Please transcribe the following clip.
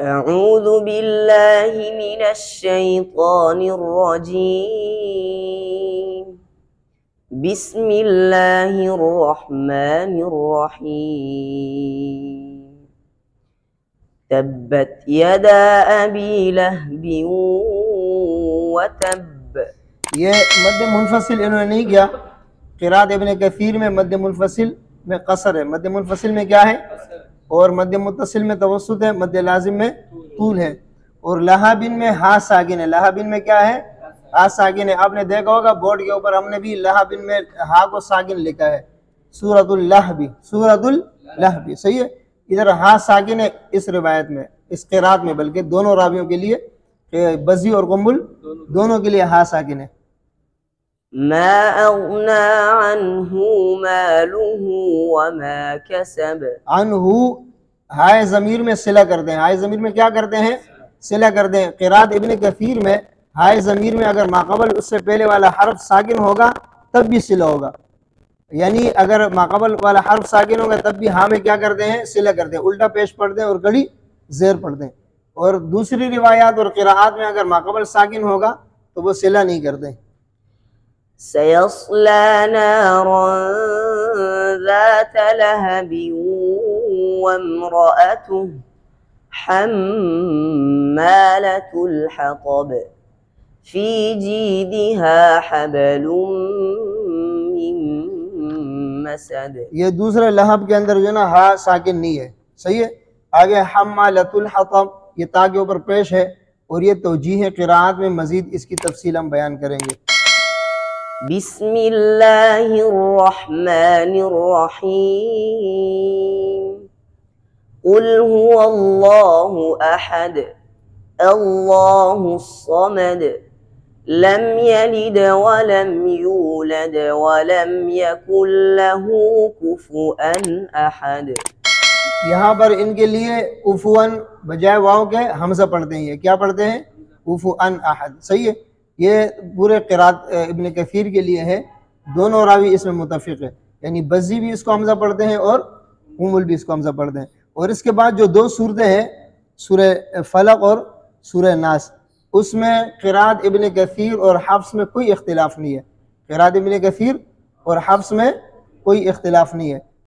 अऊज़ु बिल्लाहि मिनश्शैतानिर्रजीम। बिस्मिल्लाहिर्रहमानिर्रहीम। तब्बत यदा अबी लहबिन व तब। ये मद्द मुनफसिल इन्होंने नहीं किया। क़िरात इब्न कसीर में मद्द मुनफसिल में कसर है, मद्द मुनफसिल में क्या है, और मद्द मुत्तसिल में तवस्सुत है, मद्द लाजिम में तूल है। और लहाबिन में हा सागिन है। लहाबिन में क्या है, हा सागिन है। आपने देखा होगा बोर्ड के ऊपर हमने भी लहाबिन में हा को सागिन लिखा है, सूरतुल लहबी, सूरतुल लहबी। सही है, इधर हा सागिन है इस रिवायत में, इस क़िरात में, बल्कि दोनों रावियों के लिए, बज़ी और गुम्बुल दोनों के लिए हा सागिन है। मा अग़ना अन्हु मालुहु व मा कसब। अनहु हाय ज़मीर में सिला करते हैं। हाय ज़मीर में क्या करते हैं, सिला करते हैं। क़िरात इब्न कसीर में हाय ज़मीर में अगर माक़बल उससे पहले वाला हर्फ साकिन होगा तब भी सिला होगा, यानी अगर माक़बल वाला हर्फ साकिन होगा तब भी हाँ में क्या करते हैं, सिला करते हैं, उल्टा पेश पढ़ते हैं और गड़ी ज़ेर पढ़ते हैं। और दूसरी रिवायात और क़िराआत में अगर माक़बल साकिन होगा तो वो सिला नहीं करते। सयस्ला नारन ज़ात लहबिन व इम्रअतुहु हम्मालतुल हतब फी जीदिहा हबलुम मिन मसद। ये दूसरे लहब के अंदर जो ना हा साकिन नहीं है। सही है। आगे हम्मालतुल हतब, ये ता के ऊपर पेश है और ये तौजीह क़िराअत में मजीद इसकी तफसील हम बयान करेंगे। बिस्मिल्लाहिर्रहमानिर्रहीम। कुल हुवल्लाहु अहद अल्लाहुस्समद लम यलिद वलम यूलद वलम यकुल लहू कुफुअन अहद। यहाँ पर इनके लिए कुफुअन बजाय वाव के हमजा पढ़ते हैं। ये क्या पढ़ते हैं, कुफुअन अहद। सही है। ये पूरे क़िरात इब्न कसीर के लिए है। दोनों रावी इसमें मुतफ़िक़ है, यानी बज़ी भी इसको हमजा पढ़ते हैं और हुमुल भी इसको हमजा पढ़ते हैं। और इसके बाद जो दो सूरतें हैं, सूरह फलक और सूरह नास, उसमें क़िरात इब्न कसीर और हफ्स में कोई इख्तिलाफ नहीं है। क़िरात इब्न कसीर और हफ्स में कोई इख्तिलाफ नहीं है।